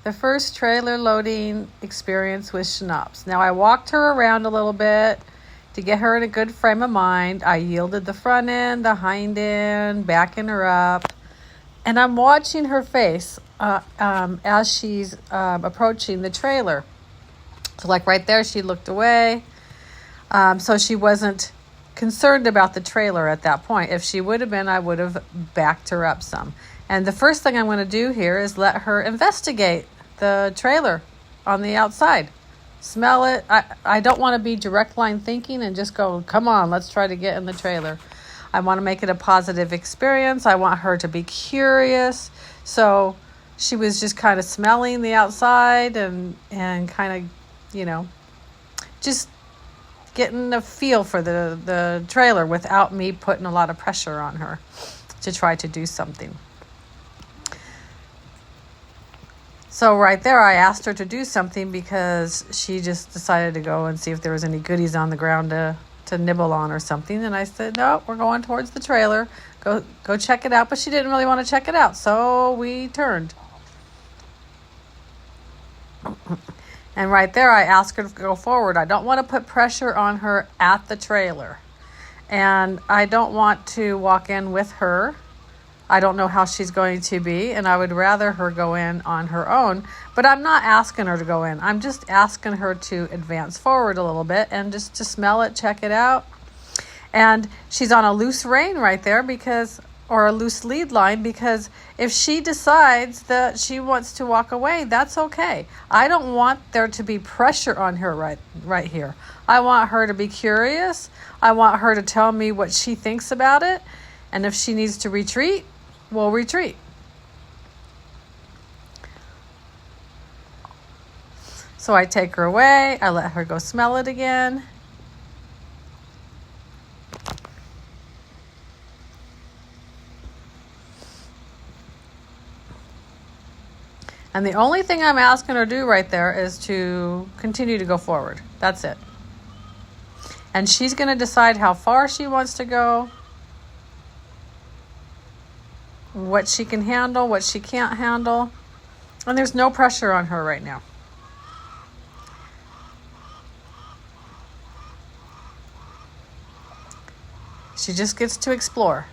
the first trailer loading experience with Schnapps. Now I walked her around a little bit to get her in a good frame of mind. I yielded the front end, the hind end, backing her up. And I'm watching her face as she's approaching the trailer. So like right there, she looked away. So she wasn't concerned about the trailer at that point. If she would have been, I would have backed her up some. And the first thing I'm going to do here is let her investigate the trailer on the outside. Smell it. I don't want to be direct line thinking and just go, come on, let's try to get in the trailer. I want to make it a positive experience. I want her to be curious. So she was just kind of smelling the outside and kind of, just getting a feel for the trailer without me putting a lot of pressure on her to try to do something. So right there, I asked her to do something because she just decided to go and see if there was any goodies on the ground to nibble on or something. And I said, no, we're going towards the trailer. Go check it out. But she didn't really want to check it out. So we turned. And right there, I asked her to go forward. I don't want to put pressure on her at the trailer. And I don't want to walk in with her. I don't know how she's going to be, and I would rather her go in on her own. But I'm not asking her to go in. I'm just asking her to advance forward a little bit and just to smell it, check it out. And she's on a loose rein right there or a loose lead line, because if she decides that she wants to walk away, that's okay. I don't want there to be pressure on her right here. I want her to be curious. I want her to tell me what she thinks about it. And if she needs to retreat, we'll retreat. So I take her away. I let her go smell it again. And the only thing I'm asking her to do right there is to continue to go forward. That's it. And she's going to decide how far she wants to go, what she can handle, what she can't handle. And there's no pressure on her right now. She just gets to explore.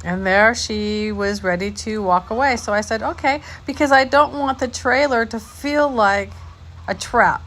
And there she was ready to walk away. So I said, okay, because I don't want the trailer to feel like a trap.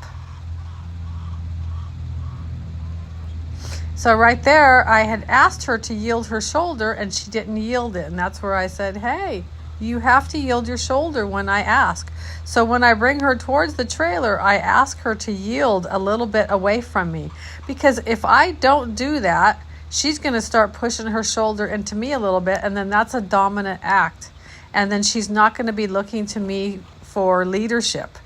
So right there, I had asked her to yield her shoulder and she didn't yield it. And that's where I said, hey, you have to yield your shoulder when I ask. So when I bring her towards the trailer, I ask her to yield a little bit away from me. Because if I don't do that, she's going to start pushing her shoulder into me a little bit, and then that's a dominant act. And then she's not going to be looking to me for leadership.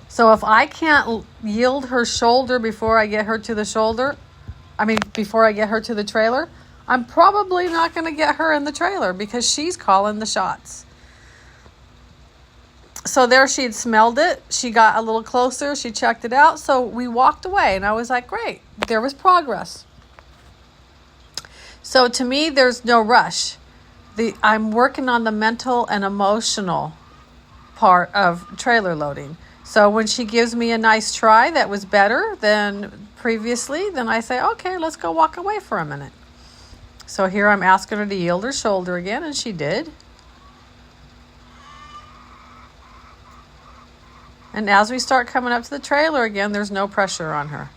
So if I can't yield her shoulder before I get her to the trailer, I'm probably not going to get her in the trailer because she's calling the shots. So there she had smelled it. She got a little closer. She checked it out. So we walked away and I was like, great, there was progress. So to me, there's no rush. I'm working on the mental and emotional part of trailer loading. So when she gives me a nice try that was better than previously, then I say, okay, let's go walk away for a minute. So here I'm asking her to yield her shoulder again, and she did. And as we start coming up to the trailer again, there's no pressure on her.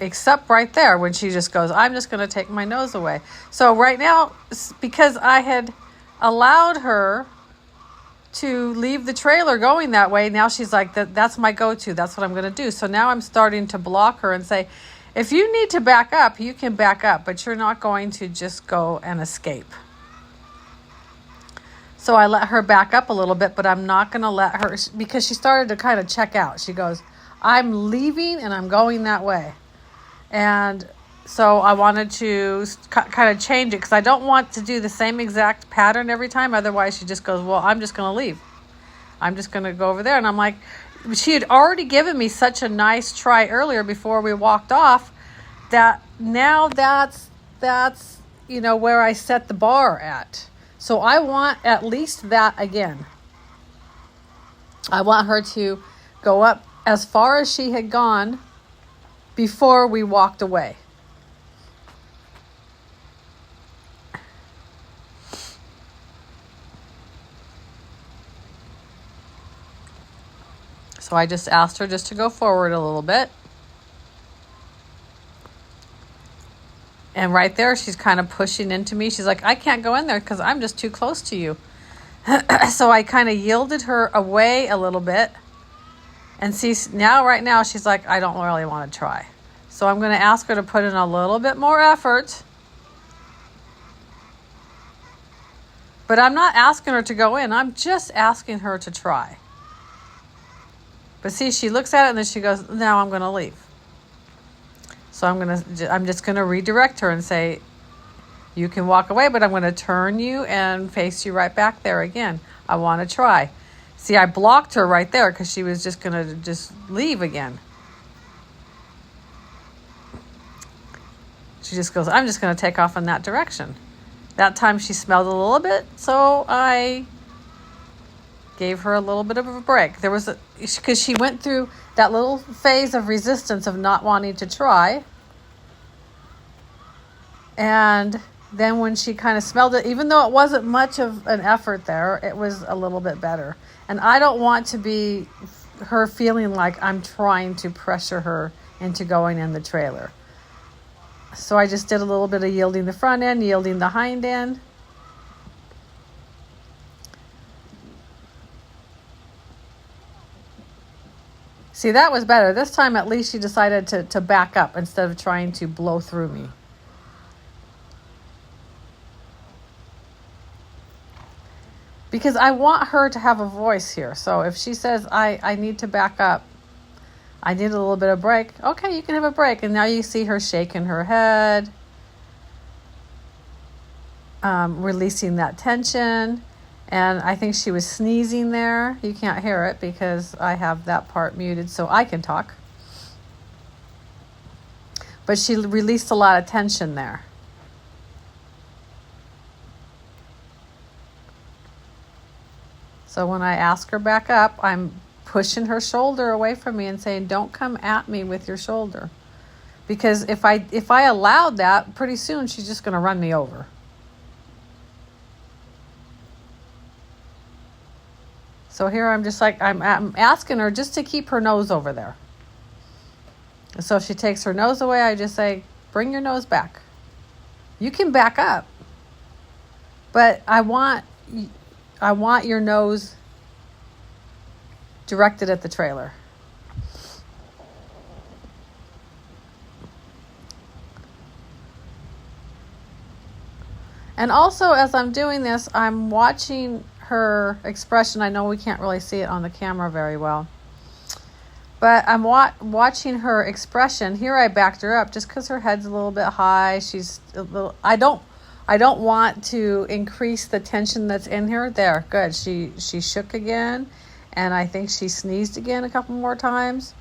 Except right there when she just goes, I'm just going to take my nose away. So right now, because I had allowed her to leave the trailer going that way, now she's like, that's my go-to. That's what I'm going to do. So now I'm starting to block her and say, if you need to back up, you can back up, but you're not going to just go and escape. So I let her back up a little bit, but I'm not going to let her, because she started to kind of check out. She goes, I'm leaving and I'm going that way. And so I wanted to kind of change it because I don't want to do the same exact pattern every time. Otherwise, she just goes, well, I'm just going to leave. I'm just going to go over there. And I'm like, she had already given me such a nice try earlier before we walked off that now that's that's, where I set the bar at. So I want at least that again. I want her to go up as far as she had gone before we walked away. So I just asked her just to go forward a little bit. And right there, she's kind of pushing into me. She's like, I can't go in there because I'm just too close to you. So I kind of yielded her away a little bit. And see, right now, she's like, I don't really want to try. So I'm going to ask her to put in a little bit more effort. But I'm not asking her to go in. I'm just asking her to try. But see, she looks at it and then she goes, no, I'm going to leave. So I'm just going to redirect her and say, you can walk away, but I'm going to turn you and face you right back there again. I want to try. See, I blocked her right there because she was just going to just leave again. She just goes, I'm just going to take off in that direction. That time she smelled a little bit, so I gave her a little bit of a break. Because she went through that little phase of resistance of not wanting to try. And then when she kind of smelled it, even though it wasn't much of an effort there, it was a little bit better. And I don't want to be her feeling like I'm trying to pressure her into going in the trailer. So I just did a little bit of yielding the front end, yielding the hind end. See, that was better. This time, at least she decided to back up instead of trying to blow through me. Because I want her to have a voice here. So if she says, I need to back up, I need a little bit of break, okay, you can have a break. And now you see her shaking her head, releasing that tension. And I think she was sneezing there. You can't hear it because I have that part muted so I can talk. But she released a lot of tension there. So when I ask her back up, I'm pushing her shoulder away from me and saying, don't come at me with your shoulder. Because if I allowed that, pretty soon she's just going to run me over. So here I'm just like, I'm asking her just to keep her nose over there. So if she takes her nose away, I just say, bring your nose back. You can back up. But I want your nose directed at the trailer. And also, as I'm doing this, I'm watching her expression. I know we can't really see it on the camera very well. But I'm watching her expression. Here I backed her up just because her head's a little bit high. She's a little... I don't want to increase the tension that's in her. There, good. She shook again, and I think she sneezed again a couple more times.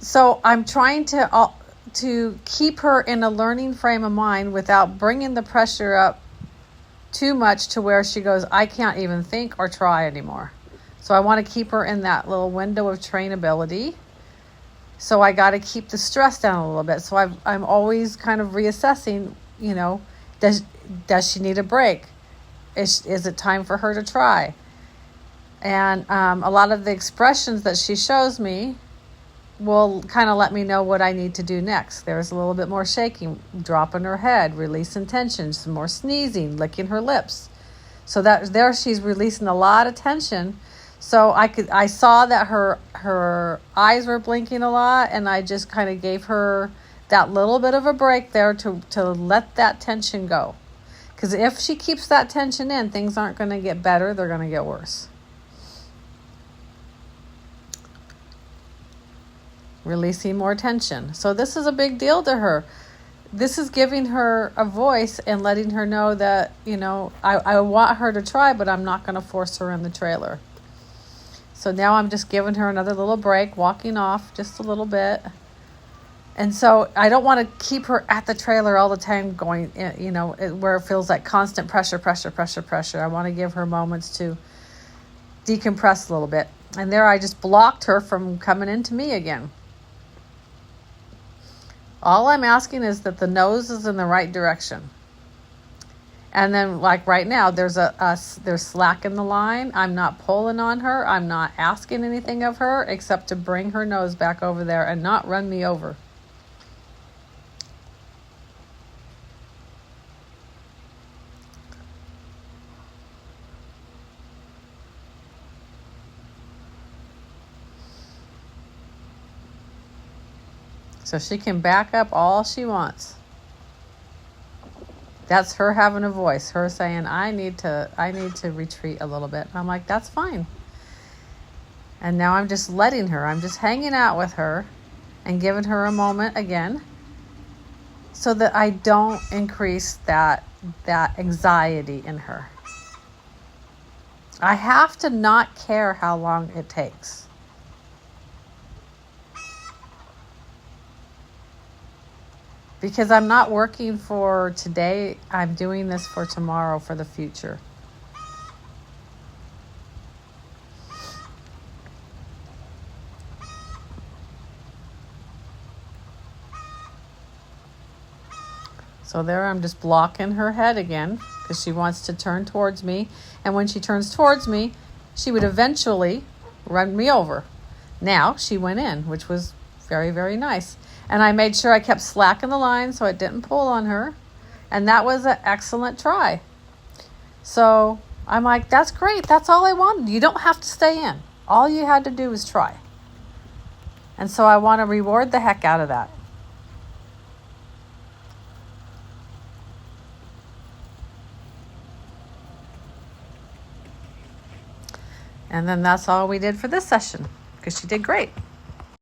So I'm trying to keep her in a learning frame of mind without bringing the pressure up too much to where she goes, I can't even think or try anymore. So I want to keep her in that little window of trainability. So I got to keep the stress down a little bit. So I'm always kind of reassessing, does she need a break? Is it time for her to try? And a lot of the expressions that she shows me will kind of let me know what I need to do next. There's a little bit more shaking, dropping her head, releasing tension, some more sneezing, licking her lips. So that there she's releasing a lot of tension. So I saw that her eyes were blinking a lot, and I just kind of gave her that little bit of a break there to let that tension go. Because if she keeps that tension in, things aren't going to get better, they're going to get worse. Releasing more tension. So this is a big deal to her. This is giving her a voice and letting her know that, I want her to try, but I'm not going to force her in the trailer. So now I'm just giving her another little break, walking off just a little bit. And so I don't want to keep her at the trailer all the time going, where it feels like constant pressure, pressure, pressure, pressure. I want to give her moments to decompress a little bit. And there I just blocked her from coming into me again. All I'm asking is that the nose is in the right direction. And then, like right now, there's slack in the line. I'm not pulling on her. I'm not asking anything of her except to bring her nose back over there and not run me over. So she can back up all she wants. That's her having a voice, her saying, I need to retreat a little bit. And I'm like, that's fine. And now I'm just letting her. I'm just hanging out with her and giving her a moment again so that I don't increase that anxiety in her. I have to not care how long it takes. Because I'm not working for today, I'm doing this for tomorrow, for the future. So there I'm just blocking her head again because she wants to turn towards me. And when she turns towards me, she would eventually run me over. Now she went in, which was very, very nice. And I made sure I kept slack in the line so it didn't pull on her. And that was an excellent try. So I'm like, that's great. That's all I wanted. You don't have to stay in. All you had to do was try. And so I want to reward the heck out of that. And then that's all we did for this session because she did great.